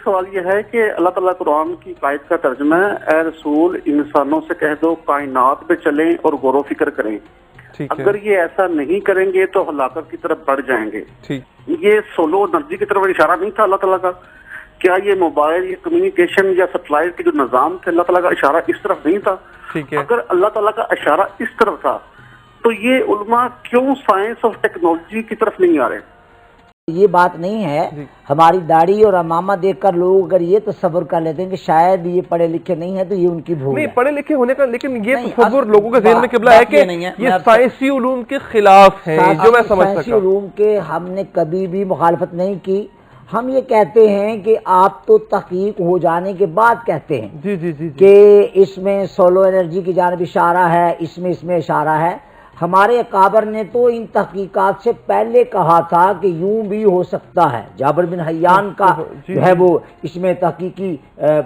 سوال یہ ہے کہ اللہ تعالیٰ قرآن کی آیت کا ترجمہ ہے، اے رسول انسانوں سے کہہ دو کائنات پہ چلیں اور غور و فکر کریں، اگر یہ ایسا نہیں کریں گے تو ہلاکت کی طرف بڑھ جائیں گے۔ یہ سولو انرجی کی طرف اشارہ نہیں تھا اللہ تعالیٰ کا؟ کیا یہ موبائل یا کمیونیکیشن یا سیٹلائٹ کے جو نظام تھے اللہ تعالیٰ کا اشارہ اس طرف نہیں تھا؟ اگر اللہ تعالیٰ کا اشارہ اس طرف تھا تو یہ علماء کیوں سائنس اور ٹیکنالوجی کی طرف نہیں آ رہے؟ یہ بات نہیں ہے، ہماری داڑھی اور امامہ دیکھ کر لوگ اگر یہ تصور کر لیتے ہیں کہ شاید یہ پڑھے لکھے نہیں ہیں تو یہ ان کی بھول ہے۔ نہیں پڑھے لکھے ہونے کا، لیکن یہ تصور لوگوں کے ذہن میں قبلہ ہے کہ یہ سائنسی علوم کے خلاف ہیں، جو میں سمجھ سکتا ہوں۔ سائنسی علوم کے ہم نے کبھی بھی مخالفت نہیں کی، ہم یہ کہتے ہیں کہ آپ تو تحقیق ہو جانے کے بعد کہتے ہیں کہ اس میں سولو انرجی کی جانب اشارہ ہے، اس میں اشارہ ہے۔ ہمارے اکابر نے تو ان تحقیقات سے پہلے کہا تھا کہ یوں بھی ہو سکتا ہے۔ جابر بن حیان کا جو ہے وہ اس میں تحقیقی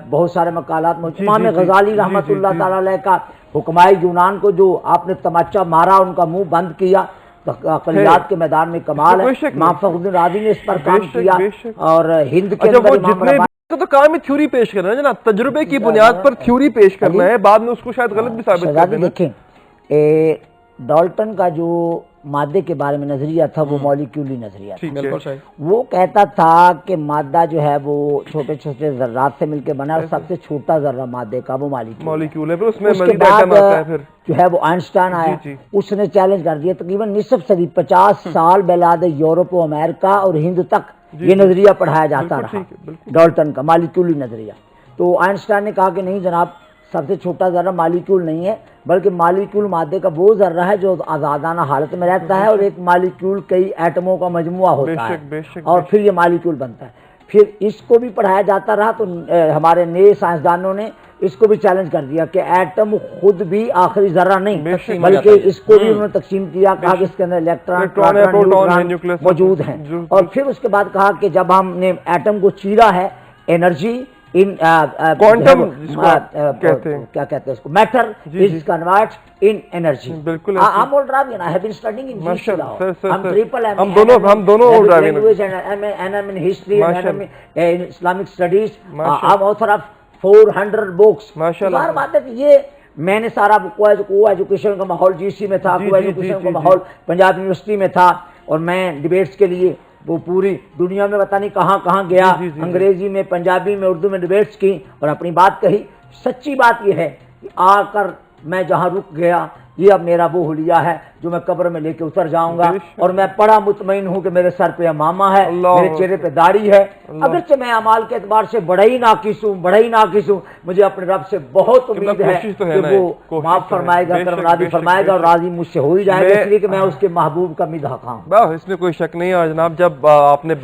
بہت سارے مقالات موجود۔ امام غزالی رحمۃ اللہ تعالی علیہ کا حکمائے یونان کو جو آپ نے تماچا مارا، ان کا منہ بند کیا، عقلیات کے میدان میں کمال ہے۔ امام فخر الدین رازی نے اس پر کام کیا، اور ہند کے اندر امام رباعی تو کام میں تھیوری پیش کرنا ہے جناب، تجربے کی بنیاد پر تھیوری پیش کرنا ہے، بعد میں اس کو شاید غلط بھی ثابت کر دینا۔ دیکھیں ڈالٹن کا جو مادے کے بارے میں نظریہ تھا وہ مولیکیولی نظریہ تھا۔ وہ کہتا تھا کہ مادہ جو ہے وہ چھوٹے چھوٹے ذرات سے مل کے بنا ہے، اور سب سے چھوٹا ذرہ مادے کا وہ مالیکیول ہے۔ اس کے بعد جو ہے وہ آئنسٹائن آیا، اس نے چیلنج کر دیا، تقریباً نصف صدی 50 سال بلاد یورپ و امریکہ اور ہند تک یہ نظریہ پڑھایا جاتا رہا، ڈالٹن کا مالیکیولی نظریہ۔ تو آئنسٹائن نے کہا کہ نہیں جناب، سب سے چھوٹا ذرہ مالیکیول نہیں ہے، بلکہ مالیکیول مادے کا وہ ذرہ ہے جو آزادانہ حالت میں رہتا ہے، اور ایک مالیکیول کئی ایٹموں کا مجموعہ ہوتا ہے، اور پھر یہ مالیکیول بنتا ہے۔ پھر اس کو بھی پڑھایا جاتا رہا، تو ہمارے نئے سائنسدانوں نے اس کو بھی چیلنج کر دیا کہ ایٹم خود بھی آخری ذرہ نہیں، بلکہ اس کو بھی انہوں نے تقسیم کیا، کہا کہ اس کے اندر الیکٹران، پروٹون، نیوٹران موجود ہیں۔ اور پھر اس کے بعد کہا کہ جب ہم نے ایٹم کو چیرا ہے، انرجی ان کوانٹم کیا کہتے ہیں اس کو، matter is convert in energy. بالکل I'm all driving, I have been studying in GC law. I'm triple M. ہم دونوں language and NM in history and NM in Islamic studies. I'm author of 400 books. ظاہر بات ہے کہ یہ میں نے سارا کو ایجوکیشن کا ماحول جی سی میں تھا، کو ایجوکیشن کا ماحول پنجاب یونیورسٹی میں تھا، اور میں ڈیبیٹس کے لیے وہ پوری دنیا میں پتہ نہیں کہاں کہاں گیا، انگریزی میں، پنجابی میں، اردو میں ڈیبیٹس کی، اور اپنی بات کہی۔ سچی بات یہ ہے کہ آ کر میں جہاں رک گیا، یہ اب میرا وہ حلیہ ہے جو میں قبر میں لے کے اتر جاؤں گا، اور میں بڑا مطمئن ہوں کہ میرے سر پہ امامہ ہے، میرے چہرے پہ داڑھی ہے، اگرچہ میں اعمال کے اعتبار سے بڑا ہی ناقص ہوں، مجھے اپنے رب سے بہت امید ہے کہ وہ معاف فرمائے گا، کرم راضی فرمائے گا، اور راضی مجھ سے ہو ہی جائے گا، اس لیے کہ میں اس کے محبوب کا مدح خواہوں۔ اس میں کوئی شک نہیں ہے۔ اور جناب جب آپ نے